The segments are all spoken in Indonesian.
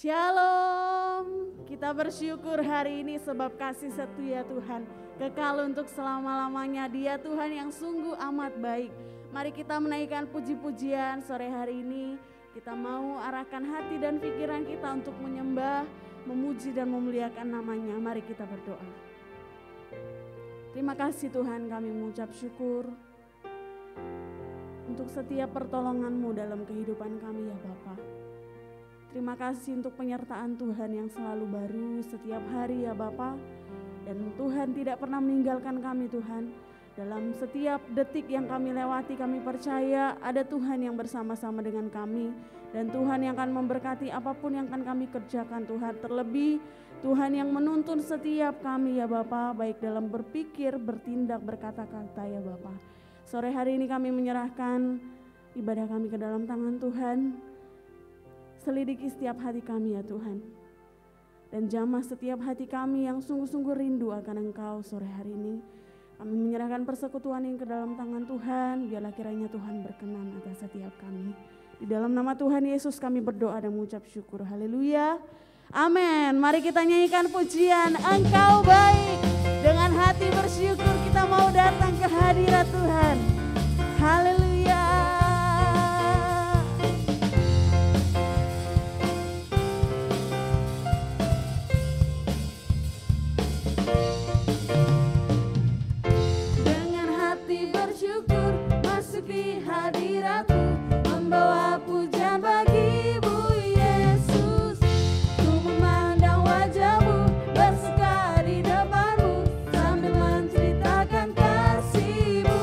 Shalom, kita bersyukur hari ini sebab kasih setia Tuhan kekal untuk selama-lamanya. Dia Tuhan yang sungguh amat baik. Mari kita menaikkan puji-pujian sore hari ini. Kita mau arahkan hati dan pikiran kita untuk menyembah, memuji dan memuliakan namanya. Mari kita berdoa. Terima kasih Tuhan, kami mengucap syukur untuk setiap pertolongan-Mu dalam kehidupan kami ya Bapa. Terima kasih untuk penyertaan Tuhan yang selalu baru setiap hari ya Bapa. Dan Tuhan tidak pernah meninggalkan kami Tuhan. Dalam setiap detik yang kami lewati kami percaya ada Tuhan yang bersama-sama dengan kami. Dan Tuhan yang akan memberkati apapun yang akan kami kerjakan Tuhan. Terlebih Tuhan yang menuntun setiap kami ya Bapa. Baik dalam berpikir, bertindak, berkata-kata ya Bapa. Sore hari ini kami menyerahkan ibadah kami ke dalam tangan Tuhan. Selidiki setiap hati kami ya Tuhan. Dan jamah setiap hati kami yang sungguh-sungguh rindu akan Engkau sore hari ini. Kami menyerahkan persekutuan yang ke dalam tangan Tuhan. Biarlah kiranya Tuhan berkenan atas setiap kami. Di dalam nama Tuhan Yesus kami berdoa dan mengucap syukur. Haleluya. Amin. Mari kita nyanyikan pujian Engkau baik. Dengan hati bersyukur kita mau datang ke hadirat Tuhan. Haleluya. Di hadirat-Mu membawa pujian bagi-Mu Yesus. Ku memandang wajah-Mu, bersuka di depan-Mu sambil menceritakan kasih-Mu.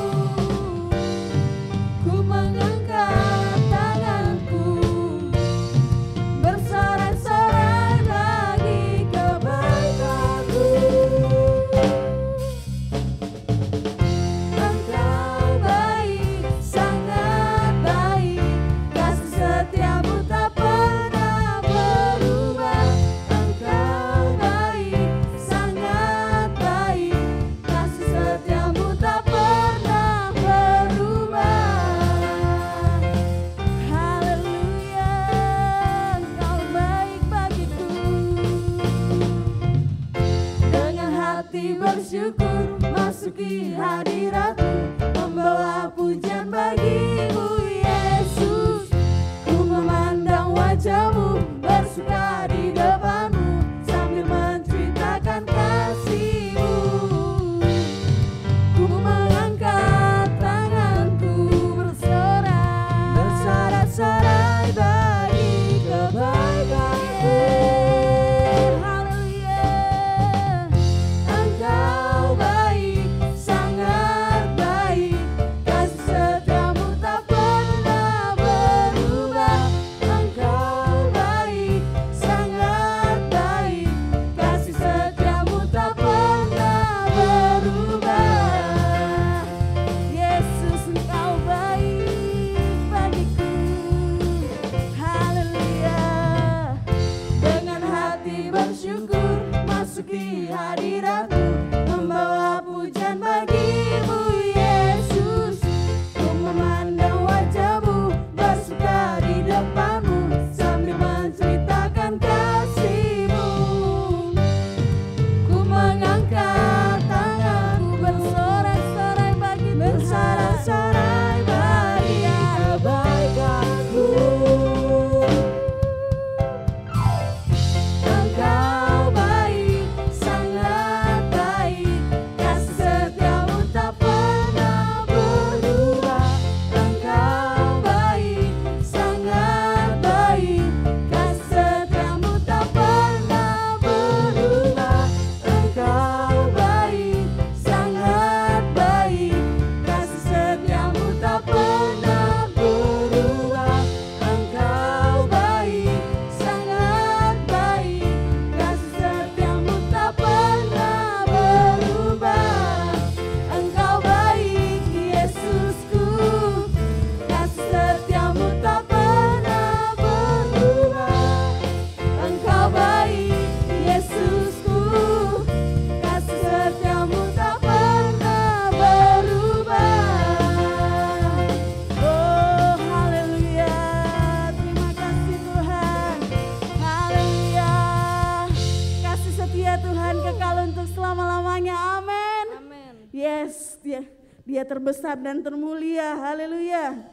Dia terbesar dan termulia. Haleluya.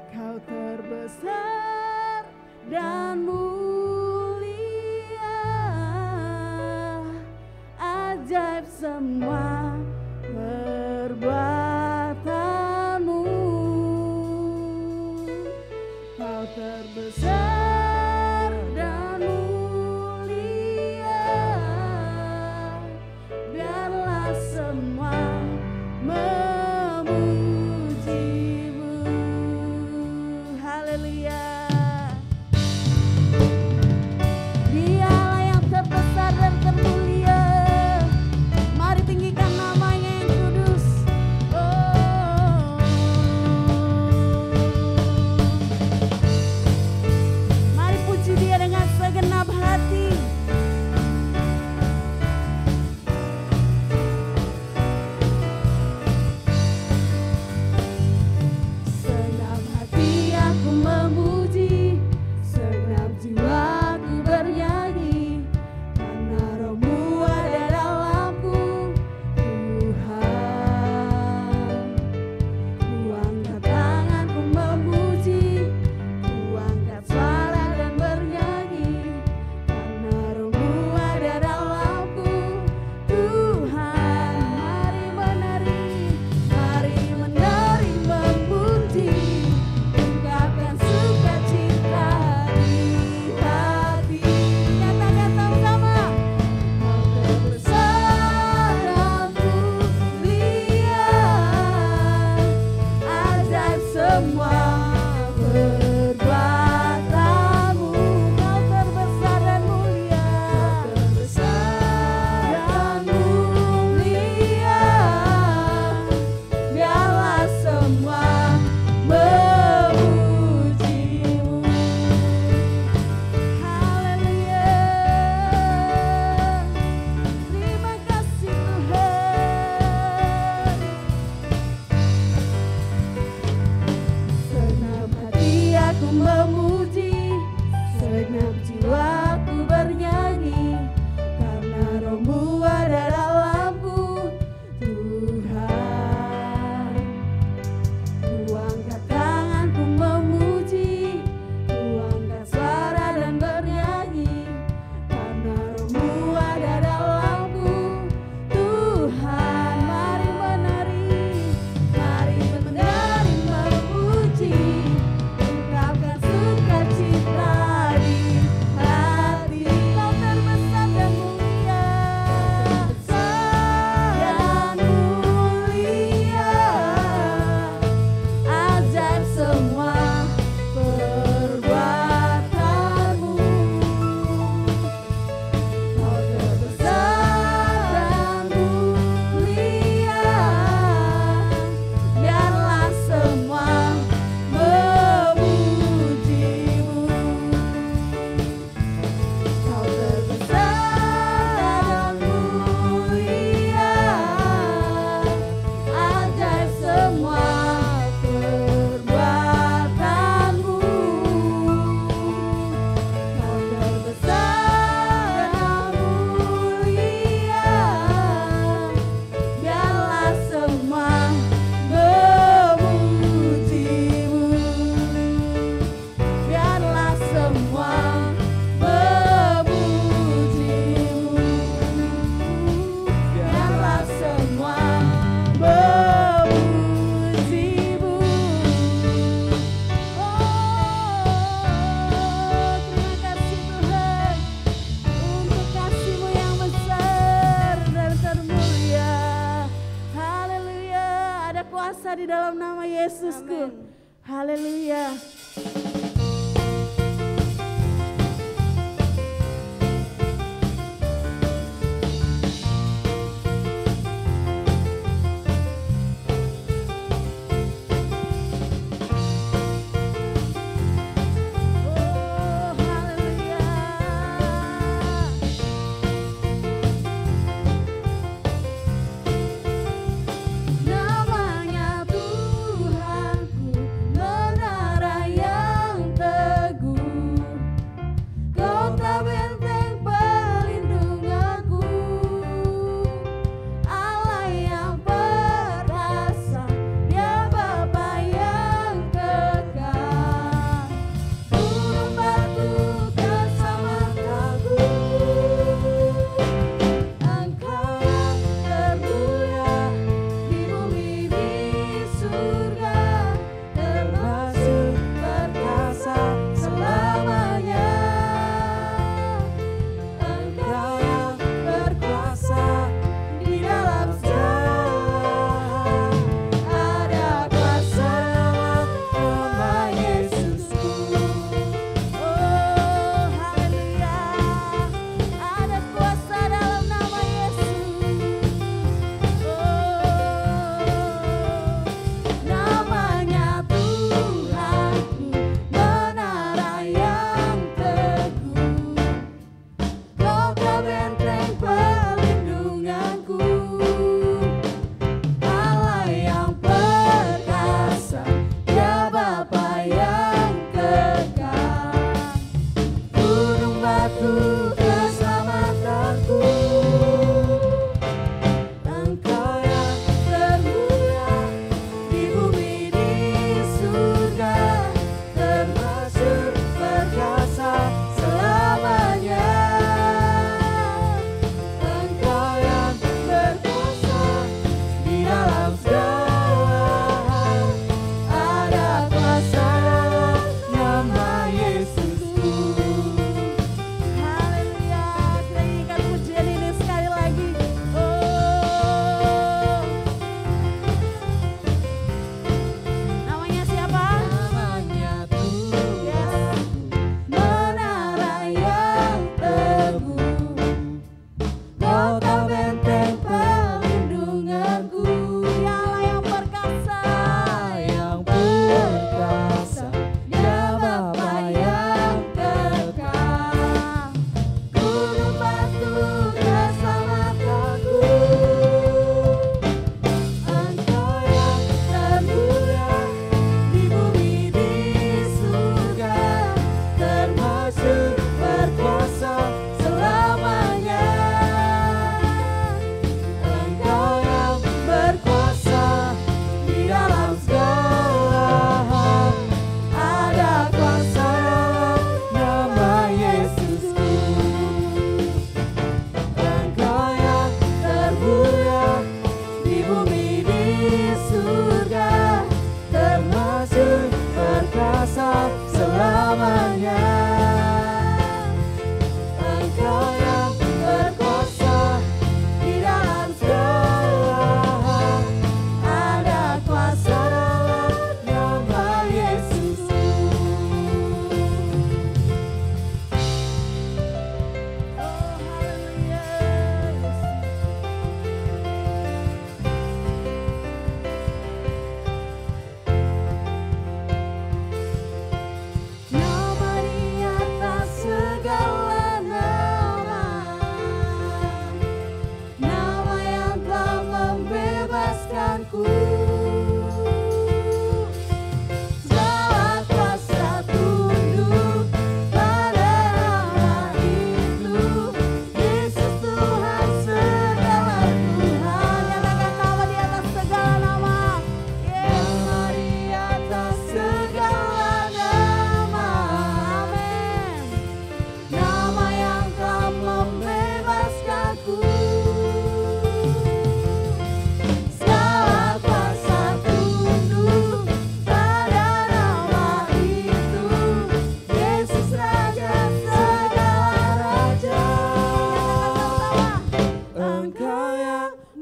Kau terbesar dan mulia, ajaib semua perbuatanmu. Kau terbesar dan mulia, biarlah semua memujimu. Haleluya. Dialah yang terbesar dan termulia. Mari tinggikan namanya yang kudus. Oh. Mari puji Dia dengan segenap hati. Segenap hati aku memuji, segenap jiwaku bernyanyi, karena Roh-Mu ada dalamku, Tuhan. Ku angkat tanganku memuji, ku angkat suara dan bernyanyi, karena Roh-Mu ada dalamku, Tuhan. Mari menari, memuji, ungkapkan sukacita di hati. Katakan sama-sama. Kau terbesar dan mulia, ajaib semua perbuatanmu. Kau terbesar dan mulia, biarlah semua memujimu. Haleluya. Terima kasih Tuhan. Segenap hati aku memuji, segenap jiwaku bernyanyi, karena Roh-Mu ada dalamku, Tuhan. Ku angkat tanganku memuji, ku angkat suara dan bernyanyi, karena Roh-Mu ada dalamku, Tuhan. Mari menari, memuji, ungkapkan sukacita di hati. Kau terbesar dan mulia, ajaib semua perbuatanmu. Kau terbesar dan mulia, biarlah semua memujimu. Kau terbesar dan mulia, ajaib semua perbuatanmu. Kau terbesar dan mulia, biarlah semua memujimu. Biarlah semua memujimu. Biarlah semua memujimu. Oh, terima kasih Tuhan untuk kasih-Mu yang besar dan termulia. Haleluya. Ada kuasa di dalam nama Yesusku. Haleluya. Oh, haleluya. Namanya Tuhanku, menara yang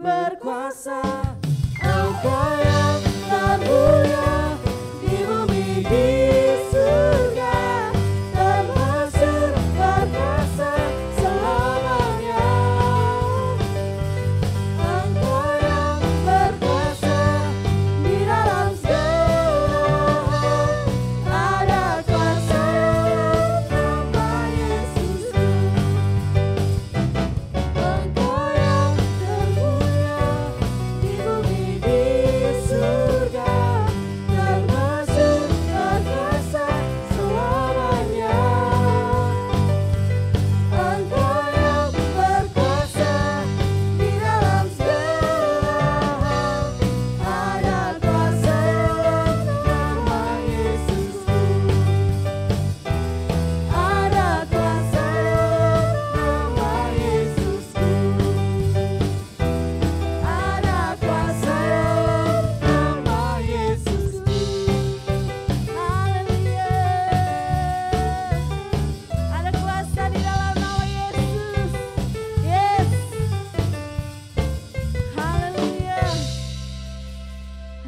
berkuasa, Engkau yang termulia di bumi di surga, termasuk berkuasa selamanya. Engkau yang berkuasa di dalam segala hal, ada kuasa dalam nama Yesus. Engkau yang termulia di bumi di surga, termasuk berkuasa selamanya. Engkau yang berkuasa di dalam segala hal, ada kuasa dalam nama Yesusku. Ada kuasa dalam nama Yesusku. Ada kuasa dalam nama Yesusku. Haleluya. Ada kuasa di dalam nama Yesus. Yes. Haleluya.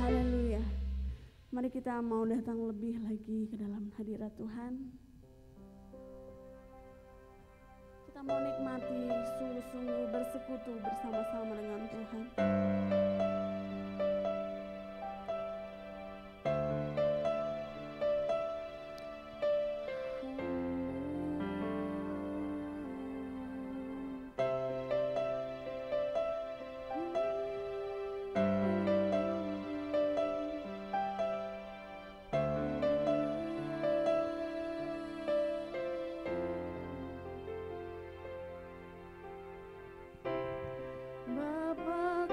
Haleluya. Mari kita mau datang lebih lagi ke dalam hadirat Tuhan. Kita mau nikmati sungguh-sungguh bersekutu bersama-sama dengan Tuhan. Bapa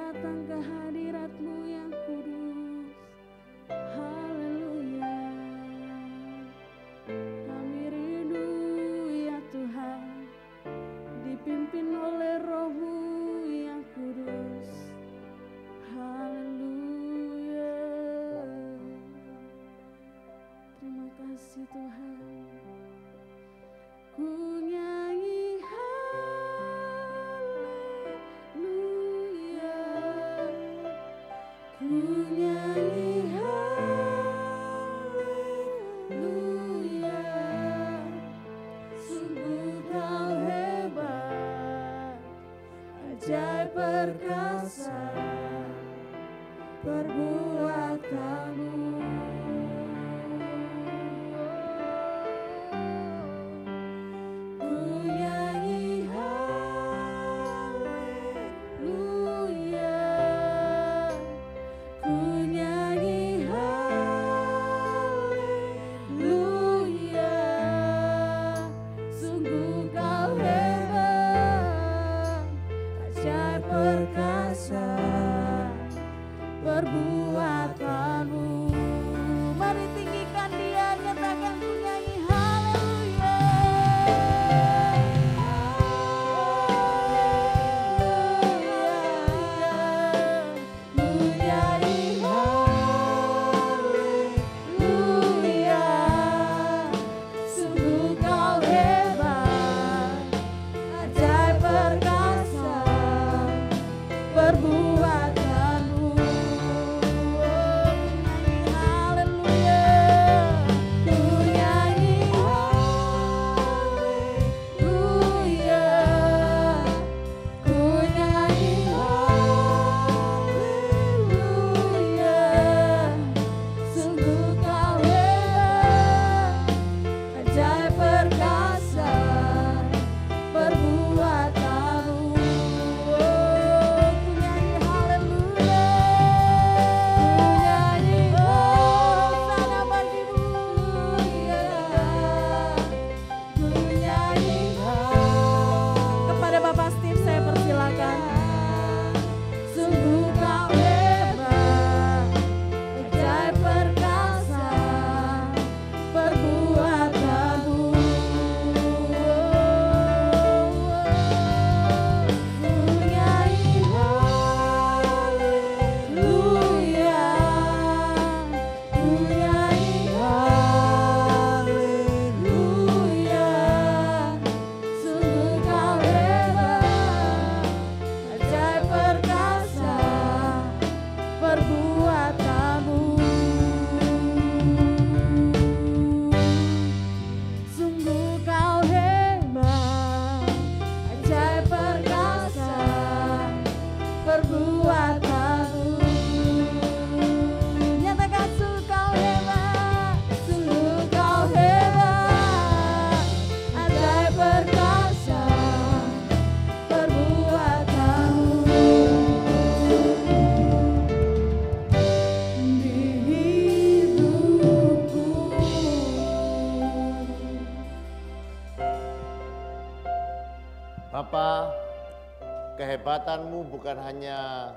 datang ke hadirat-Mu yang kudus. Haleluya. Kami rindu ya Tuhan, dipimpin oleh Roh-Mu yang kudus. Haleluya. Terima kasih Tuhan. Ku nyanyi haleluya, ku nyanyi haleluya. Sungguh Kau hebat, ajaib perkasa perbuatanmu. Perbuatanmu, mari tinggikan Dia, nyatakan ku nyanyi haleluya. Ku nyanyi haleluya, sungguh Kau hebat, ajaib perkasa perbuatan. Bapa, kehebatanmu bukan hanya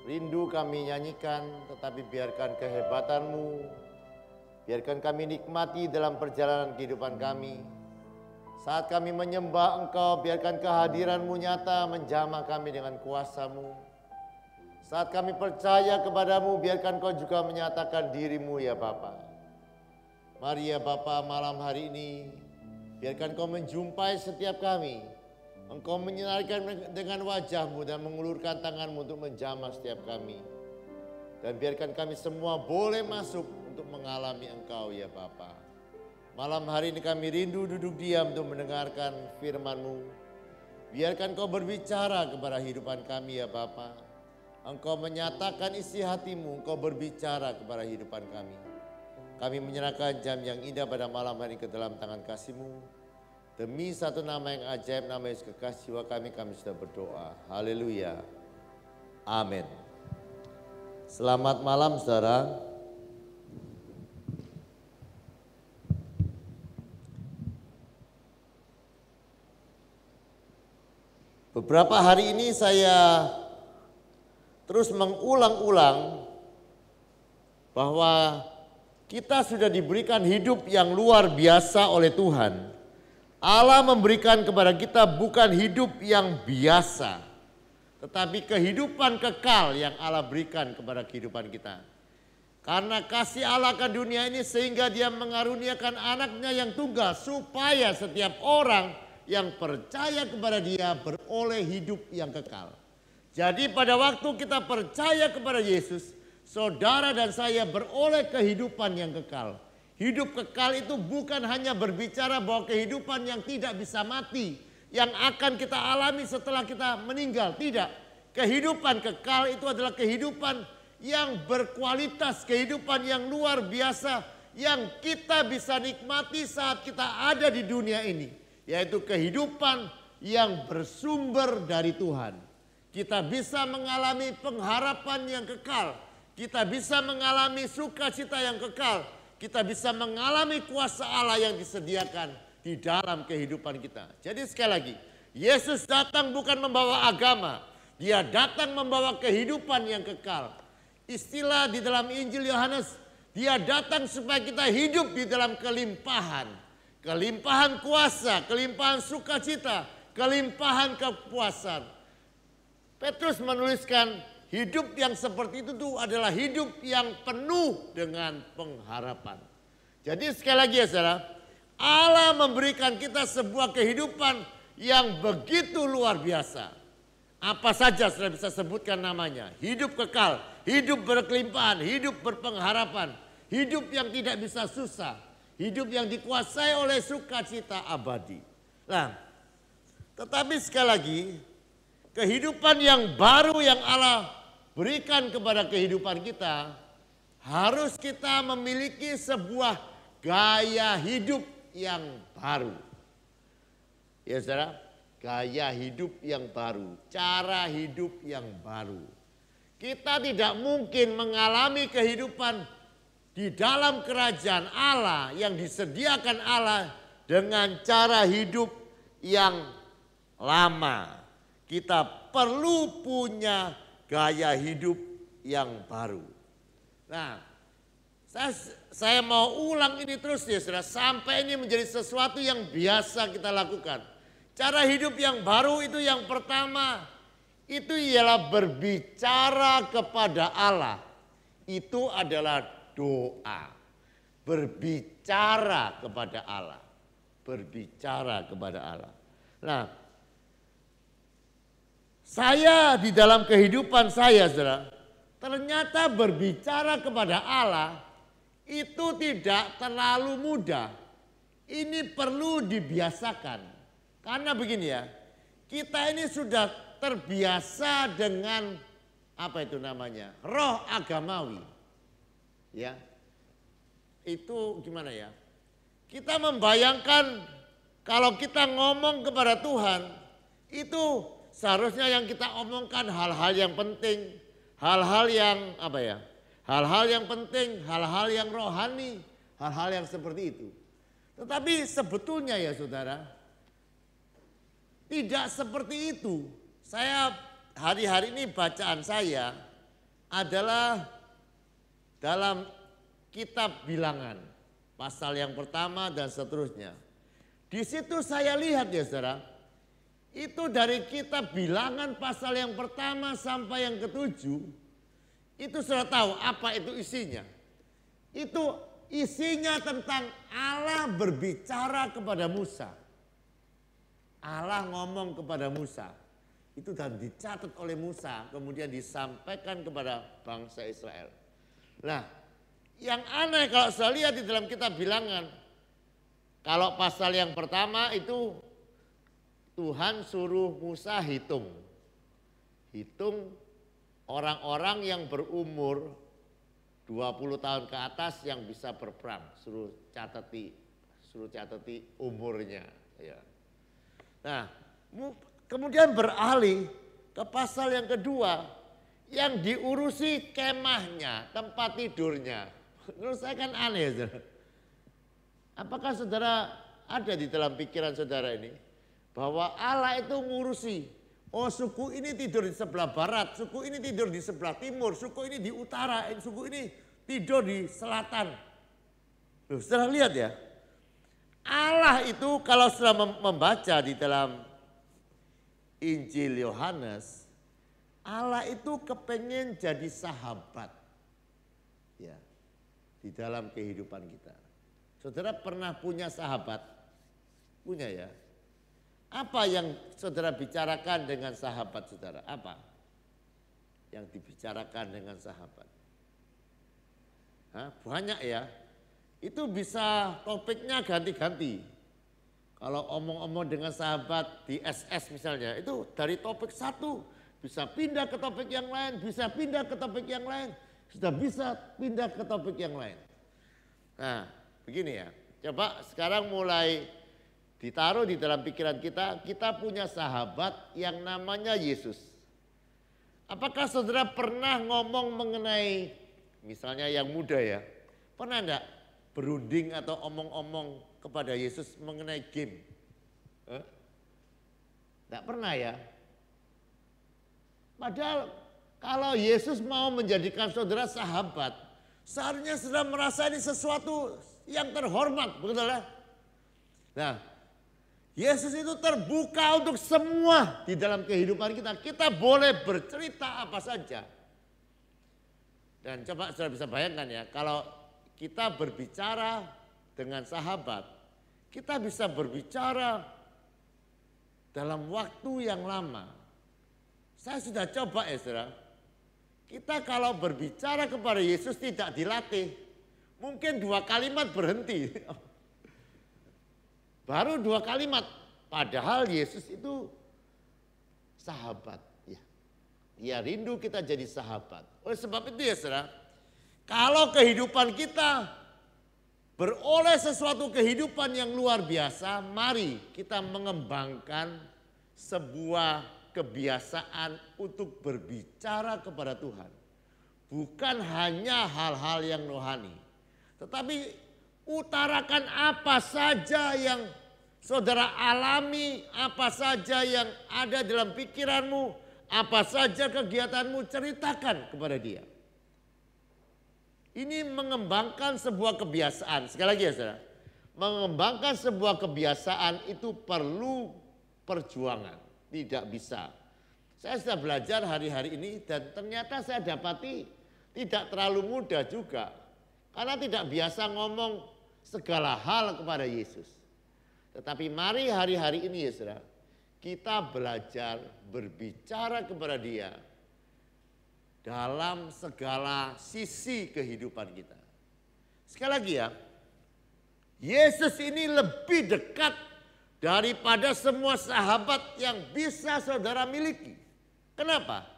rindu kami nyanyikan, tetapi biarkan kehebatanmu, biarkan kami nikmati dalam perjalanan kehidupan kami. Saat kami menyembah Engkau, biarkan kehadiranmu nyata menjamah kami dengan kuasa-Mu. Saat kami percaya kepadamu, biarkan Kau juga menyatakan dirimu ya Bapa. Mari ya Bapa, malam hari ini, biarkan Kau menjumpai setiap kami. Engkau menyinarkan dengan wajah-Mu dan mengulurkan tangan-Mu untuk menjamah setiap kami. Dan biarkan kami semua boleh masuk untuk mengalami Engkau ya Bapa. Malam hari ini kami rindu duduk diam untuk mendengarkan firman-Mu. Biarkan Kau berbicara kepada kehidupan kami ya Bapa. Engkau menyatakan isi hati-Mu, Engkau berbicara kepada kehidupan kami. Kami menyerahkan jam yang indah pada malam hari ke dalam tangan kasih-Mu. Demi satu nama yang ajaib, nama Yesus kekasih jiwa kami sudah berdoa. Haleluya. Amin. Selamat malam saudara. Beberapa hari ini saya terus mengulang-ulang bahwa kita sudah diberikan hidup yang luar biasa oleh Tuhan. Allah memberikan kepada kita bukan hidup yang biasa, tetapi kehidupan kekal yang Allah berikan kepada kehidupan kita. Karena kasih Allah ke dunia ini sehingga Dia mengaruniakan anaknya yang tunggal supaya setiap orang yang percaya kepada Dia beroleh hidup yang kekal. Jadi pada waktu kita percaya kepada Yesus, saudara dan saya beroleh kehidupan yang kekal. Hidup kekal itu bukan hanya berbicara bahwa kehidupan yang tidak bisa mati, yang akan kita alami setelah kita meninggal. Tidak, kehidupan kekal itu adalah kehidupan yang berkualitas, kehidupan yang luar biasa, yang kita bisa nikmati saat kita ada di dunia ini. Yaitu kehidupan yang bersumber dari Tuhan. Kita bisa mengalami pengharapan yang kekal. Kita bisa mengalami sukacita yang kekal. Kita bisa mengalami kuasa Allah yang disediakan di dalam kehidupan kita. Jadi sekali lagi, Yesus datang bukan membawa agama. Dia datang membawa kehidupan yang kekal. Istilah di dalam Injil Yohanes, Dia datang supaya kita hidup di dalam kelimpahan. Kelimpahan kuasa, kelimpahan sukacita, kelimpahan kepuasan. Petrus menuliskan hidup yang seperti itu adalah hidup yang penuh dengan pengharapan. Jadi sekali lagi ya saudara, Allah memberikan kita sebuah kehidupan yang begitu luar biasa. Apa saja sudah bisa sebutkan namanya. Hidup kekal, hidup berkelimpahan, hidup berpengharapan, hidup yang tidak bisa susah. Hidup yang dikuasai oleh sukacita abadi. Nah, tetapi sekali lagi, kehidupan yang baru yang Allah berikan kepada kehidupan kita, harus kita memiliki sebuah gaya hidup yang baru. Ya saudara, gaya hidup yang baru, cara hidup yang baru. Kita tidak mungkin mengalami kehidupan di dalam kerajaan Allah yang disediakan Allah dengan cara hidup yang lama. Kita perlu punya gaya hidup yang baru. Nah, saya mau ulang ini terus ya saudara, sampai ini menjadi sesuatu yang biasa kita lakukan. Cara hidup yang baru itu yang pertama, itu ialah berbicara kepada Allah. Itu adalah doa, berbicara kepada Allah, berbicara kepada Allah. Nah, saya di dalam kehidupan saya, saudara, ternyata berbicara kepada Allah itu tidak terlalu mudah. Ini perlu dibiasakan, karena begini ya, kita ini sudah terbiasa dengan apa itu namanya, roh agamawi. Ya, itu gimana ya? Kita membayangkan kalau kita ngomong kepada Tuhan, itu seharusnya yang kita omongkan hal-hal yang penting, hal-hal yang apa ya? Hal-hal yang penting, hal-hal yang rohani, hal-hal yang seperti itu. Tetapi sebetulnya ya saudara, tidak seperti itu. Saya hari-hari ini bacaan saya adalah dalam kitab Bilangan, pasal yang pertama dan seterusnya. Di situ saya lihat ya saudara, itu dari kitab Bilangan pasal yang pertama sampai yang ke-7, itu sudah tahu apa itu isinya. Itu isinya tentang Allah berbicara kepada Musa. Allah ngomong kepada Musa. Itu dan dicatat oleh Musa, kemudian disampaikan kepada bangsa Israel. Nah, yang aneh kalau saya lihat di dalam kitab Bilangan, kalau pasal yang pertama itu Tuhan suruh Musa hitung orang-orang yang berumur 20 tahun ke atas yang bisa berperang, suruh catati umurnya. Ya. Nah, kemudian beralih ke pasal yang kedua, yang diurusi kemahnya, tempat tidurnya. Menurut saya kan aneh, saudara. Apakah saudara ada di dalam pikiran saudara ini bahwa Allah itu ngurusi Oh, suku ini tidur di sebelah barat, suku ini tidur di sebelah timur, suku ini di utara, suku ini tidur di selatan. Loh, setelah lihat ya, Allah itu kalau sudah membaca di dalam Injil Yohanes, Allah itu kepengen jadi sahabat ya di dalam kehidupan kita. Saudara pernah punya sahabat? Punya ya? Apa yang saudara bicarakan dengan sahabat saudara? Apa yang dibicarakan dengan sahabat? Banyak ya. Itu bisa topiknya ganti-ganti. Kalau omong-omong dengan sahabat di SS misalnya, itu dari topik satu bisa pindah ke topik yang lain, bisa pindah ke topik yang lain, sudah bisa pindah ke topik yang lain. Nah, begini ya. Coba sekarang mulai ditaruh di dalam pikiran kita, kita punya sahabat yang namanya Yesus. Apakah saudara pernah ngomong mengenai, misalnya yang muda ya, pernah enggak berunding atau omong-omong kepada Yesus mengenai game? Enggak pernah ya. Padahal kalau Yesus mau menjadikan saudara sahabat, seharusnya saudara merasa ini sesuatu yang terhormat, betul ya? Nah, Yesus itu terbuka untuk semua di dalam kehidupan kita. Kita boleh bercerita apa saja. Dan coba saudara bisa bayangkan ya, kalau kita berbicara dengan sahabat, kita bisa berbicara dalam waktu yang lama. Saya sudah coba ya saudara, kita kalau berbicara kepada Yesus tidak dilatih, mungkin 2 kalimat berhenti. Baru 2 kalimat, padahal Yesus itu sahabat. Ya, dia rindu kita jadi sahabat. Oleh sebab itu ya saudara, kalau kehidupan kita beroleh sesuatu kehidupan yang luar biasa, mari kita mengembangkan sebuah kebiasaan untuk berbicara kepada Tuhan. Bukan hanya hal-hal yang rohani, tetapi utarakan apa saja yang saudara alami, apa saja yang ada dalam pikiranmu, apa saja kegiatanmu, ceritakan kepada dia. Ini mengembangkan sebuah kebiasaan. Sekali lagi ya saudara, mengembangkan sebuah kebiasaan itu perlu perjuangan, tidak bisa. Saya sudah belajar hari-hari ini dan ternyata saya dapati tidak terlalu mudah juga. Karena tidak biasa ngomong segala hal kepada Yesus. Tetapi mari hari-hari ini ya saudara, kita belajar berbicara kepada dia dalam segala sisi kehidupan kita. Sekali lagi ya, Yesus ini lebih dekat daripada semua sahabat yang bisa saudara miliki. Kenapa?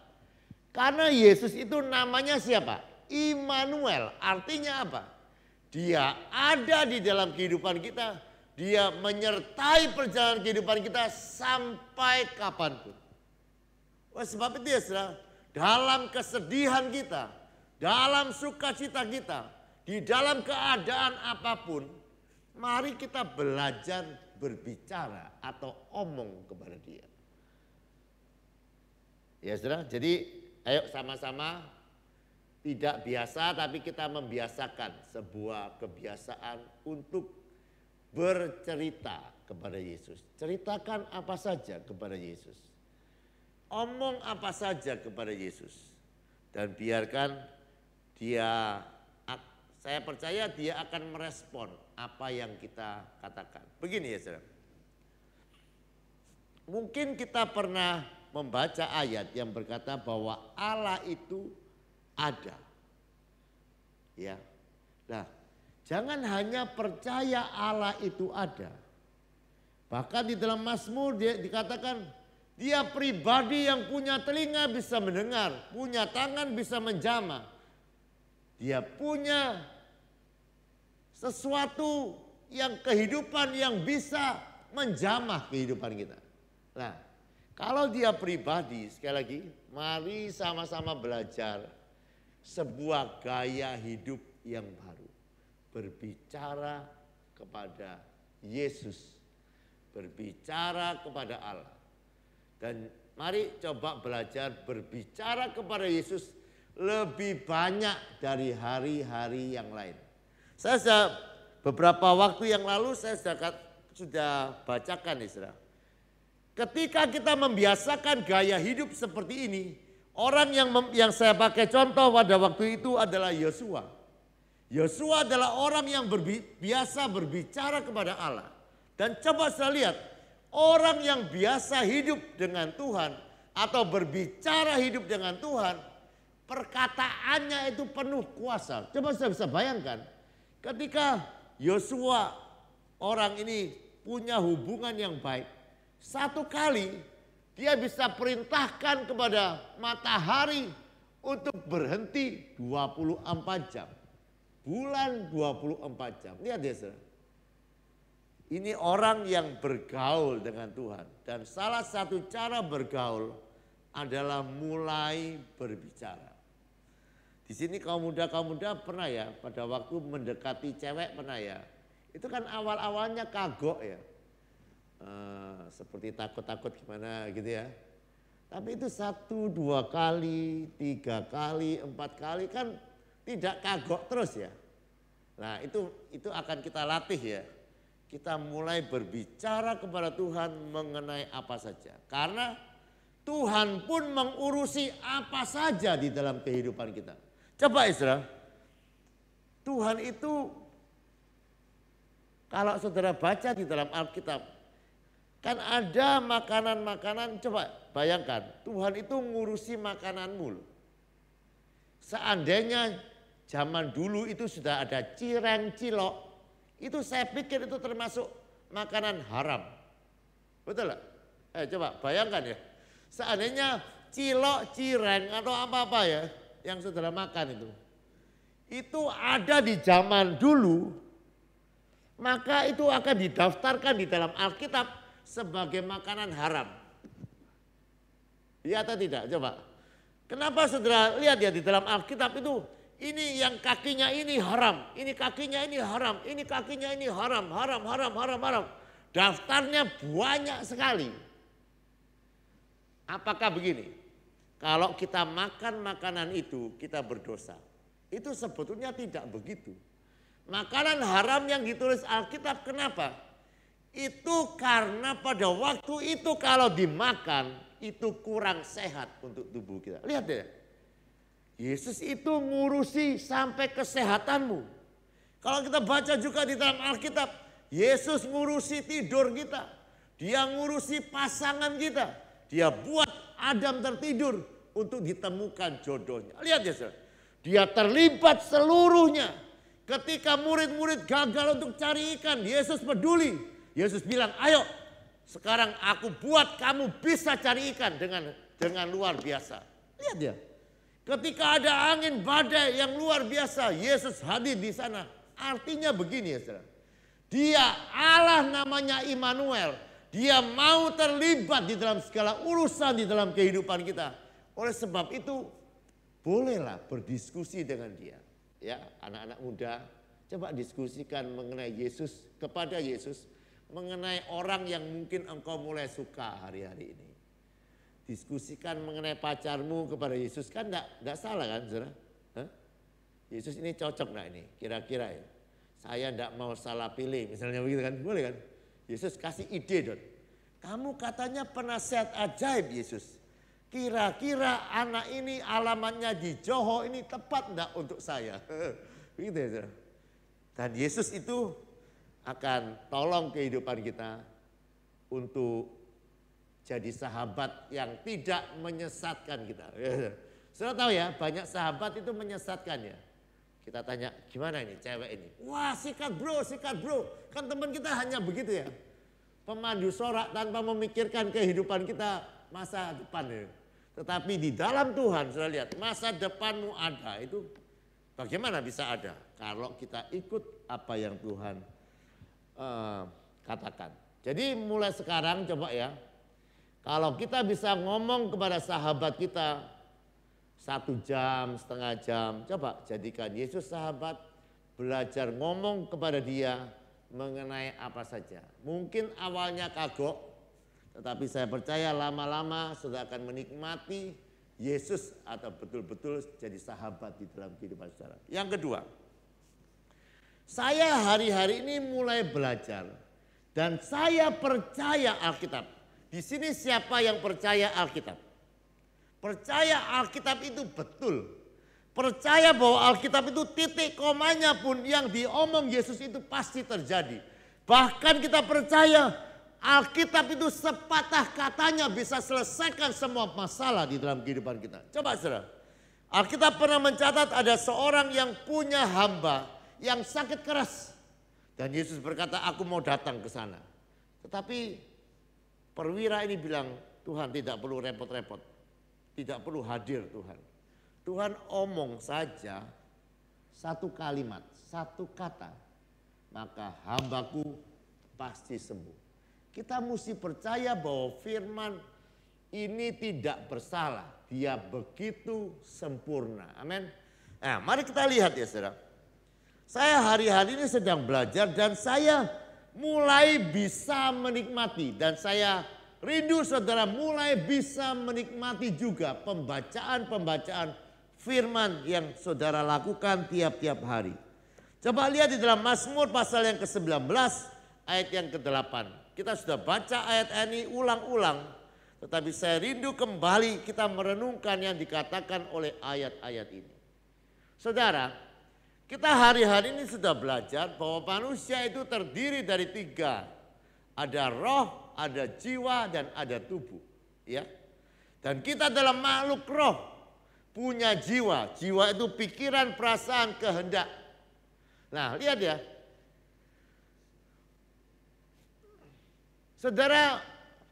Karena Yesus itu namanya siapa? Immanuel, artinya apa? Dia ada di dalam kehidupan kita, dia menyertai perjalanan kehidupan kita sampai kapanpun. Oleh sebab itu ya saudara, dalam kesedihan kita, dalam sukacita kita, di dalam keadaan apapun, mari kita belajar berbicara atau omong kepada dia. Ya saudara, jadi ayo sama-sama, tidak biasa tapi kita membiasakan sebuah kebiasaan untuk bercerita kepada Yesus. Ceritakan apa saja kepada Yesus. Omong apa saja kepada Yesus. Dan biarkan dia, saya percaya dia akan merespon apa yang kita katakan. Begini ya saudara. Mungkin kita pernah membaca ayat yang berkata bahwa Allah itu ada. Ya. Nah, jangan hanya percaya Allah itu ada. Bahkan di dalam Mazmur dia dikatakan dia pribadi yang punya telinga bisa mendengar, punya tangan bisa menjamah. Dia punya sesuatu yang kehidupan yang bisa menjamah kehidupan kita. Nah, kalau dia pribadi, sekali lagi, mari sama-sama belajar sebuah gaya hidup yang baru. Berbicara kepada Yesus, berbicara kepada Allah. Dan Mari coba belajar berbicara kepada Yesus lebih banyak dari hari-hari yang lain. Saya beberapa waktu yang lalu saya sudah bacakan Israel. Ketika kita membiasakan gaya hidup seperti ini, orang yang saya pakai contoh pada waktu itu adalah Yosua. Yosua adalah orang yang biasa berbicara kepada Allah. Dan coba saya lihat, orang yang biasa hidup dengan Tuhan atau berbicara hidup dengan Tuhan, perkataannya itu penuh kuasa. Coba saya bisa bayangkan, ketika Yosua orang ini punya hubungan yang baik, satu kali dia bisa perintahkan kepada matahari untuk berhenti 24 jam. Bulan 24 jam. Lihat ya saudara. Ini orang yang bergaul dengan Tuhan. Dan salah satu cara bergaul adalah mulai berbicara. Di sini kaum muda pernah ya pada waktu mendekati cewek pernah ya. Itu kan awal-awalnya kagok ya. Seperti takut-takut gimana gitu ya. Tapi itu 1, 2 kali, 3 kali, 4 kali kan tidak kagok terus ya. Nah itu akan kita latih ya. Kita mulai berbicara kepada Tuhan mengenai apa saja. Karena Tuhan pun mengurusi apa saja di dalam kehidupan kita. Coba Isra, Tuhan itu kalau saudara baca di dalam Alkitab, kan ada makanan-makanan, coba bayangkan, Tuhan itu ngurusi makananmu loh. Seandainya zaman dulu itu sudah ada cireng, cilok, itu saya pikir itu termasuk makanan haram. Betul gak? Coba bayangkan ya. Seandainya cilok, cireng atau apa-apa ya yang saudara makan itu ada di zaman dulu, maka itu akan didaftarkan di dalam Alkitab sebagai makanan haram. Iya atau tidak? Coba. Kenapa saudara lihat ya di dalam Alkitab itu, ini yang kakinya ini haram, ini kakinya ini haram, ini kakinya ini haram, haram. Daftarnya banyak sekali. Apakah begini? Kalau kita makan makanan itu kita berdosa. Itu sebetulnya tidak begitu. Makanan haram yang ditulis Alkitab kenapa? Itu karena pada waktu itu kalau dimakan itu kurang sehat untuk tubuh kita. Lihat deh. Yesus itu ngurusi sampai kesehatanmu. Kalau kita baca juga di dalam Alkitab, Yesus ngurusi tidur kita. Dia ngurusi pasangan kita. Dia buat Adam tertidur untuk ditemukan jodohnya. Lihat ya saudara. Dia terlibat seluruhnya. Ketika murid-murid gagal untuk cari ikan, Yesus peduli. Yesus bilang, ayo sekarang aku buat kamu bisa cari ikan dengan luar biasa. Lihat ya. Ketika ada angin badai yang luar biasa, Yesus hadir di sana. Artinya begini ya saudara. Dia Allah namanya Immanuel. Dia mau terlibat di dalam segala urusan di dalam kehidupan kita. Oleh sebab itu bolehlah berdiskusi dengan dia. Ya, anak-anak muda coba diskusikan mengenai Yesus, kepada Yesus. Mengenai orang yang mungkin engkau mulai suka hari-hari ini. Diskusikan mengenai pacarmu kepada Yesus, kan enggak salah kan saudara? Yesus ini cocok enggak ini kira-kira ya? Saya enggak mau salah pilih misalnya begitu kan, boleh kan? Yesus kasih ide dong. Kamu katanya penasihat ajaib Yesus. Kira-kira anak ini alamatnya di Johor ini tepat enggak untuk saya? Begitu ya saudara? Dan Yesus itu akan tolong kehidupan kita untuk jadi sahabat yang tidak menyesatkan kita. Saudara tahu ya, banyak sahabat itu menyesatkan ya. Kita tanya, gimana ini cewek ini? Wah sikat bro. Kan teman kita hanya begitu ya. Pemandu sorak tanpa memikirkan kehidupan kita masa depan ya. Tetapi di dalam Tuhan, saudara lihat, masa depanmu ada itu bagaimana bisa ada? Kalau kita ikut apa yang Tuhan katakan. Jadi mulai sekarang coba ya. Kalau kita bisa ngomong kepada sahabat kita 1 jam, setengah jam, coba jadikan Yesus sahabat, belajar ngomong kepada dia mengenai apa saja. Mungkin awalnya kagok, Tetapi saya percaya lama-lama saudara akan menikmati Yesus atau betul-betul jadi sahabat di dalam kehidupan saudara. Yang kedua, saya hari-hari ini mulai belajar dan saya percaya Alkitab. Di sini siapa yang percaya Alkitab? Percaya Alkitab itu betul. Percaya bahwa Alkitab itu titik komanya pun yang diomong Yesus itu pasti terjadi. Bahkan kita percaya Alkitab itu sepatah katanya bisa selesaikan semua masalah di dalam kehidupan kita. Coba saudara, Alkitab pernah mencatat ada seorang yang punya hamba yang sakit keras. Dan Yesus berkata, aku mau datang ke sana. Tetapi perwira ini bilang, Tuhan tidak perlu repot-repot. Tidak perlu hadir Tuhan. Tuhan omong saja satu kalimat, satu kata, maka hambaku pasti sembuh. Kita mesti percaya bahwa firman ini tidak bersalah, dia begitu sempurna. Amin. Nah, mari kita lihat ya saudara. Saya hari-hari ini sedang belajar dan saya mulai bisa menikmati dan saya rindu saudara mulai bisa menikmati juga pembacaan-pembacaan firman yang saudara lakukan tiap-tiap hari. Coba lihat di dalam Mazmur pasal yang ke-19 ayat yang ke-8. Kita sudah baca ayat ini ulang-ulang. Tetapi saya rindu kembali kita merenungkan yang dikatakan oleh ayat-ayat ini. Saudara, kita hari-hari ini sudah belajar bahwa manusia itu terdiri dari 3. Ada roh, ada jiwa, dan ada tubuh. Ya. Dan kita dalam makhluk roh. Punya jiwa, jiwa itu pikiran, perasaan, kehendak. Nah lihat ya. Saudara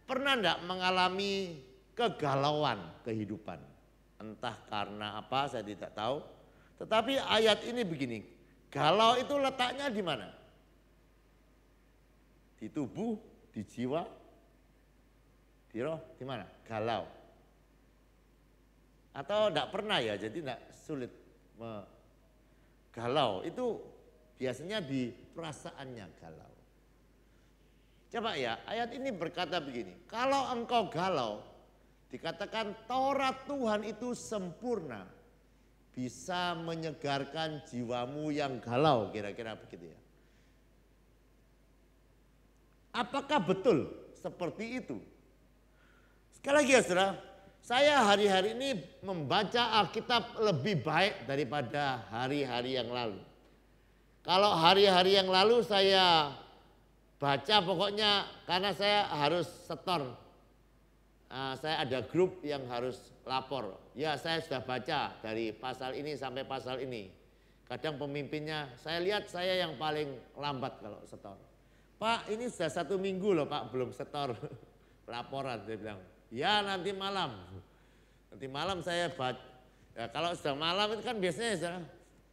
pernah enggak mengalami kegalauan kehidupan? Entah karena apa saya tidak tahu. Tetapi ayat ini begini, galau itu letaknya di mana? Di tubuh, di jiwa, di roh, di mana? Galau. Atau enggak pernah ya, jadi enggak sulit galau. Itu biasanya di perasaannya galau. Coba ya, ayat ini berkata begini, kalau engkau galau, dikatakan Taurat Tuhan itu sempurna, bisa menyegarkan jiwamu yang galau, kira-kira begitu ya. Apakah betul seperti itu? Sekali lagi ya saudara, saya hari-hari ini membaca Alkitab lebih baik daripada hari-hari yang lalu. Kalau hari-hari yang lalu saya baca pokoknya karena saya harus setor. Saya ada grup yang harus lapor. Ya saya sudah baca dari pasal ini sampai pasal ini. Kadang pemimpinnya saya lihat saya yang paling lambat kalau setor. Pak ini sudah 1 minggu loh Pak belum setor laporan. Dia bilang. Ya nanti malam. Nanti malam saya baca. Ya, kalau sudah malam itu kan biasanya sudah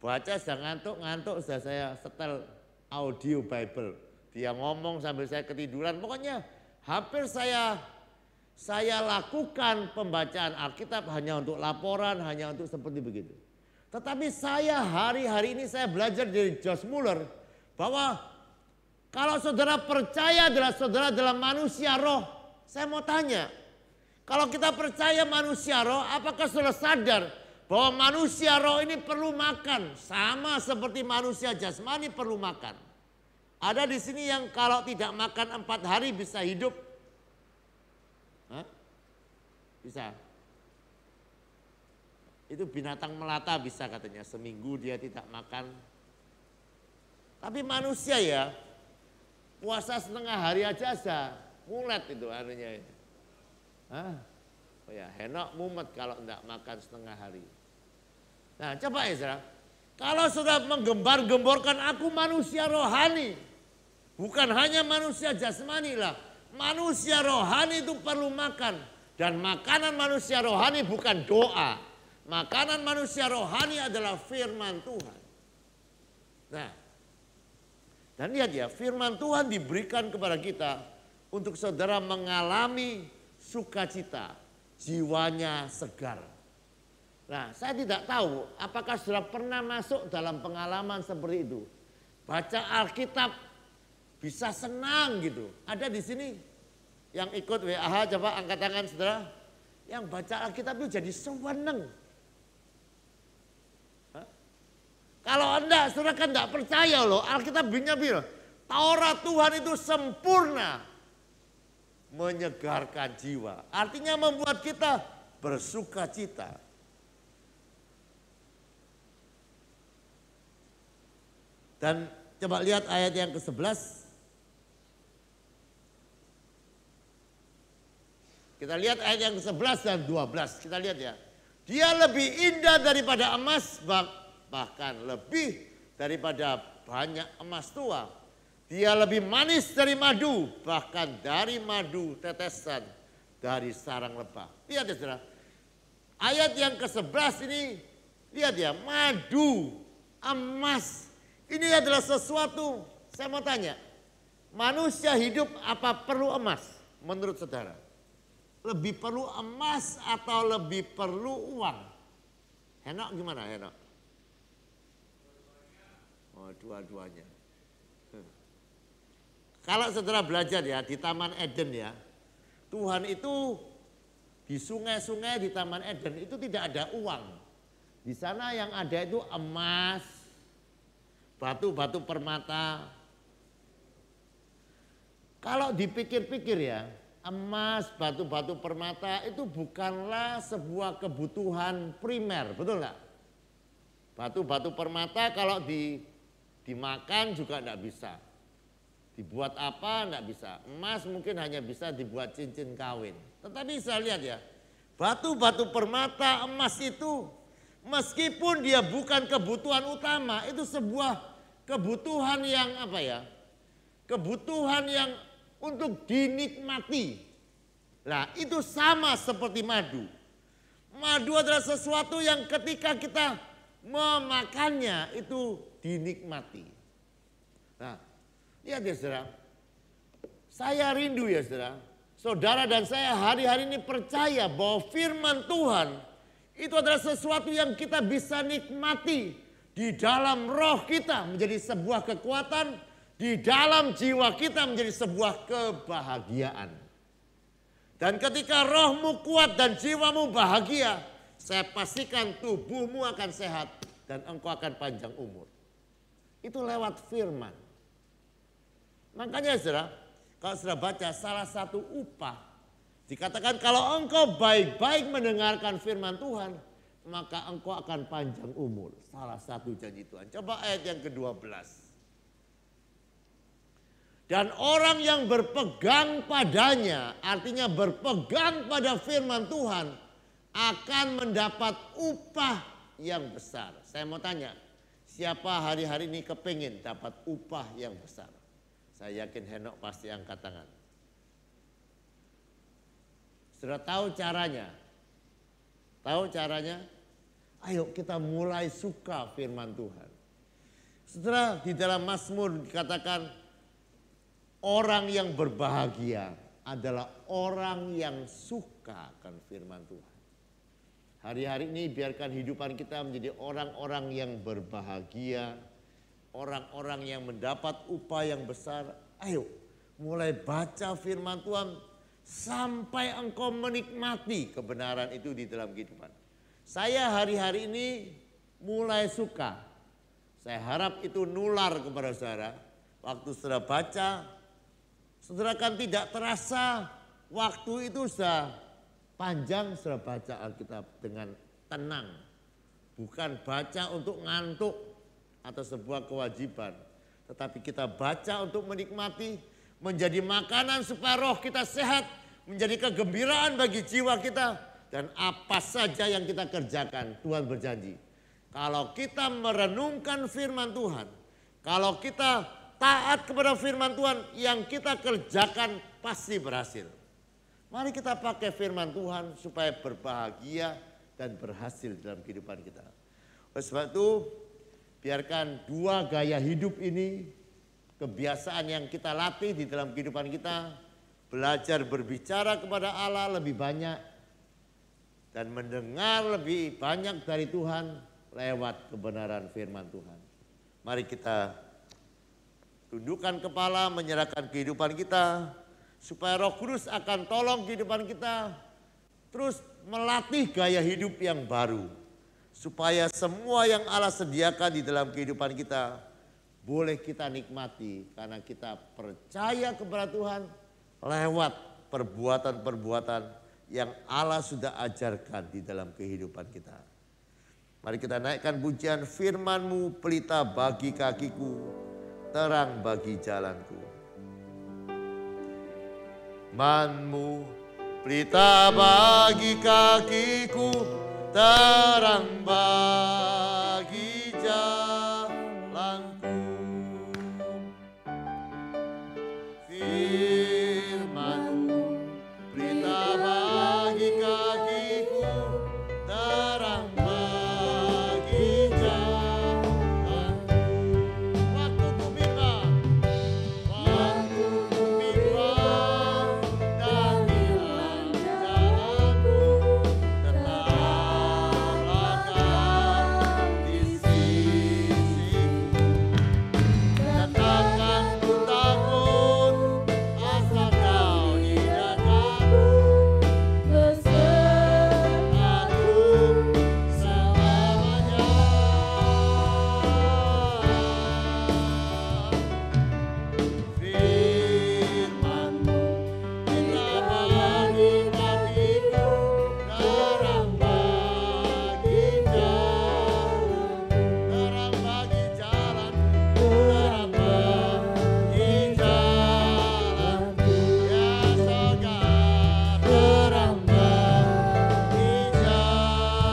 baca sudah ngantuk sudah saya setel audio Bible. Dia ngomong sambil saya ketiduran. Pokoknya hampir saya lakukan pembacaan Alkitab hanya untuk laporan, hanya untuk seperti begitu. Tetapi saya hari-hari ini saya belajar dari Josh Muller bahwa kalau saudara percaya adalah saudara dalam manusia roh, saya mau tanya. Kalau kita percaya manusia roh, apakah saudara sadar bahwa manusia roh ini perlu makan sama seperti manusia jasmani perlu makan? Ada di sini yang kalau tidak makan 4 hari bisa hidup? Hah? Bisa. Itu binatang melata bisa katanya, seminggu dia tidak makan. Tapi manusia ya, puasa setengah hari aja mulet itu anunya. Hah? Oh ya, Henok mumet kalau enggak makan setengah hari. Nah coba ya saudara, kalau sudah menggembar-gemborkan aku manusia rohani, bukan hanya manusia jasmani lah, manusia rohani itu perlu makan. Dan makanan manusia rohani bukan doa, makanan manusia rohani adalah firman Tuhan. Nah, dan lihat ya, firman Tuhan diberikan kepada kita untuk saudara mengalami sukacita, jiwanya segar. Nah, saya tidak tahu apakah saudara pernah masuk dalam pengalaman seperti itu. Baca Alkitab bisa senang gitu. Ada di sini? Yang ikut WAH coba angkat tangan saudara. Yang baca Alkitab itu jadi seweneng. Kalau Anda saudara kan enggak percaya loh, Alkitab bilang Taurat Tuhan itu sempurna. Menyegarkan jiwa. Artinya membuat kita bersuka cita. Dan coba lihat ayat yang ke-11. Kita lihat ayat yang ke-11 dan 12. Kita lihat ya. Dia lebih indah daripada emas, bahkan lebih daripada banyak emas tua. Dia lebih manis dari madu, bahkan dari madu tetesan dari sarang lebah. Lihat ya saudara. Ayat yang ke-11 ini, lihat ya, madu, emas. Ini adalah sesuatu, saya mau tanya. Manusia hidup apa perlu emas menurut saudara? Lebih perlu emas atau lebih perlu uang? Henok gimana Henok? Oh, dua-duanya. Kalau saudara belajar ya di Taman Eden ya, Tuhan itu di sungai-sungai di Taman Eden itu tidak ada uang. Di sana yang ada itu emas, batu-batu permata. Kalau dipikir-pikir ya, emas, batu-batu permata itu bukanlah sebuah kebutuhan primer, betul nggak? Batu-batu permata kalau dimakan juga enggak bisa. Dibuat apa enggak bisa. Emas mungkin hanya bisa dibuat cincin kawin. Tetapi saya lihat ya, batu-batu permata, emas itu meskipun dia bukan kebutuhan utama, itu sebuah kebutuhan yang apa ya? Kebutuhan yang untuk dinikmati. Nah, itu sama seperti madu. Madu adalah sesuatu yang ketika kita memakannya itu dinikmati. Nah, lihat ya saudara. Saya rindu ya saudara. Saudara dan saya hari-hari ini percaya bahwa firman Tuhan itu adalah sesuatu yang kita bisa nikmati di dalam roh kita menjadi sebuah kekuatan, di dalam jiwa kita menjadi sebuah kebahagiaan. Dan ketika rohmu kuat dan jiwamu bahagia, saya pastikan tubuhmu akan sehat dan engkau akan panjang umur. Itu lewat firman. Makanya saudara, kalau saudara baca salah satu upah, dikatakan kalau engkau baik-baik mendengarkan firman Tuhan, maka engkau akan panjang umur. Salah satu janji Tuhan. Coba ayat yang ke-12. Dan orang yang berpegang padanya, artinya berpegang pada firman Tuhan, akan mendapat upah yang besar. Saya mau tanya, siapa hari-hari ini kepingin dapat upah yang besar? Saya yakin Henok pasti angkat tangan. Sudah tahu caranya? Tahu caranya? Ayo kita mulai suka firman Tuhan. Setelah di dalam Mazmur dikatakan, orang yang berbahagia adalah orang yang suka akan firman Tuhan. Hari-hari ini biarkan hidupan kita menjadi orang-orang yang berbahagia, orang-orang yang mendapat upah yang besar. Ayo mulai baca firman Tuhan sampai engkau menikmati kebenaran itu di dalam kehidupan. Saya hari-hari ini mulai suka. Saya harap itu nular kepada saudara. Waktu saudara baca, saudara kan tidak terasa waktu itu sudah panjang saudara baca Alkitab dengan tenang. Bukan baca untuk ngantuk atau sebuah kewajiban. Tetapi kita baca untuk menikmati, menjadi makanan supaya roh kita sehat, menjadi kegembiraan bagi jiwa kita. Dan apa saja yang kita kerjakan, Tuhan berjanji. Kalau kita merenungkan firman Tuhan, kalau kita taat kepada firman Tuhan, yang kita kerjakan pasti berhasil. Mari kita pakai firman Tuhan supaya berbahagia dan berhasil dalam kehidupan kita. Oleh sebab itu, biarkan dua gaya hidup ini, kebiasaan yang kita latih di dalam kehidupan kita, belajar berbicara kepada Allah lebih banyak, dan mendengar lebih banyak dari Tuhan lewat kebenaran firman Tuhan. Mari kita tundukkan kepala, menyerahkan kehidupan kita, Supaya Roh Kudus akan tolong kehidupan kita terus melatih gaya hidup yang baru. Supaya semua yang Allah sediakan di dalam kehidupan kita boleh kita nikmati karena kita percaya kepada Tuhan lewat perbuatan-perbuatan yang Allah sudah ajarkan di dalam kehidupan kita. Mari kita naikkan pujian, firman-Mu pelita bagi kakiku, terang bagi jalanku. Man-Mu pelita bagi kakiku, terang bagi jalanku. Firman-Mu pelita bagi kakiku, terang bagi jalanku. Waktuku bimbang, waktuku bimbang, dan hilang jalanku. Tetaplah Kau di sisiku. Takkan ku takut asal Kau di dekatku. Besertaku selamanya. Firman-Mu pelita bagi kakiku, terang bagi jalanku. Terang bagi jalanku, terang bagi jalanku. Ya surga, terang bagi jalanku.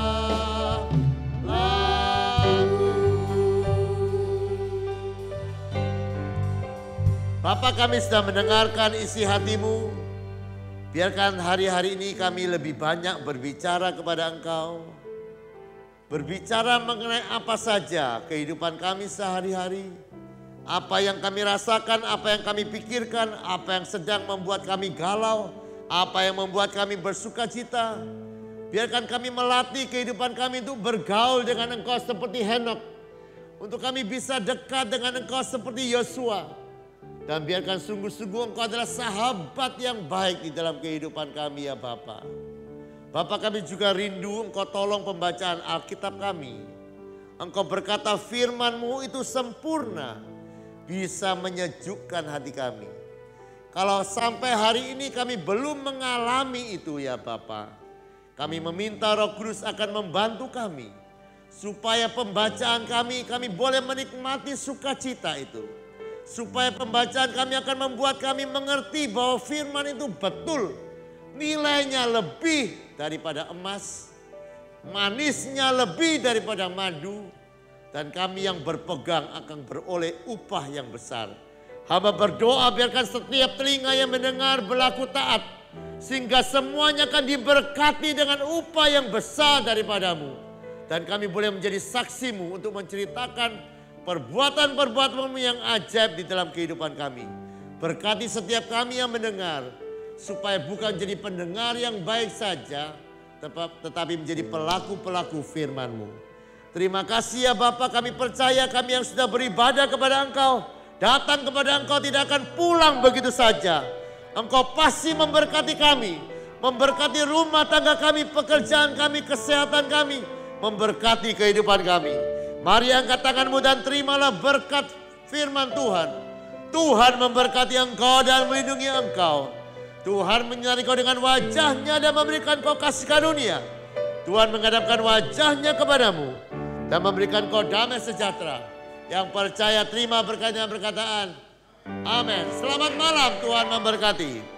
Bapa, kami sudah mendengarkan isi hati-Mu. Biarkan hari-hari ini kami lebih banyak berbicara kepada Engkau. Berbicara mengenai apa saja kehidupan kami sehari-hari. Apa yang kami rasakan, apa yang kami pikirkan, apa yang sedang membuat kami galau, apa yang membuat kami bersuka cita. Biarkan kami melatih kehidupan kami untuk bergaul dengan Engkau seperti Henokh. Untuk kami bisa dekat dengan Engkau seperti Yosua. Dan biarkan sungguh-sungguh Engkau adalah sahabat yang baik di dalam kehidupan kami ya Bapa. Bapa, kami juga rindu Engkau tolong pembacaan Alkitab kami. Engkau berkata firman-Mu itu sempurna, bisa menyejukkan hati kami. Kalau sampai hari ini kami belum mengalami itu ya Bapa, kami meminta Roh Kudus akan membantu kami. Supaya pembacaan kami boleh menikmati sukacita itu. Supaya pembacaan kami akan membuat kami mengerti bahwa firman itu betul. Nilainya lebih daripada emas. Manisnya lebih daripada madu. Dan kami yang berpegang akan beroleh upah yang besar. Hamba berdoa biarkan setiap telinga yang mendengar berlaku taat. Sehingga semuanya akan diberkati dengan upah yang besar daripadamu. Dan kami boleh menjadi saksi-Mu untuk menceritakan perbuatan-perbuatan-Mu yang ajaib di dalam kehidupan kami. Berkati setiap kami yang mendengar. Supaya bukan jadi pendengar yang baik saja. Tetapi menjadi pelaku-pelaku firman-Mu. Terima kasih ya Bapa, kami percaya kami yang sudah beribadah kepada Engkau. Datang kepada Engkau tidak akan pulang begitu saja. Engkau pasti memberkati kami. Memberkati rumah tangga kami, pekerjaan kami, kesehatan kami. Memberkati kehidupan kami. Mari angkat tanganmu dan terimalah berkat firman Tuhan. Tuhan memberkati engkau dan melindungi engkau. Tuhan menyinari kau dengan wajahnya dan memberikan kau kasih karunia. Tuhan menghadapkan wajahnya kepadamu dan memberikan kau damai sejahtera. Yang percaya terima berkatnya perkataan. Amin. Selamat malam, Tuhan memberkati.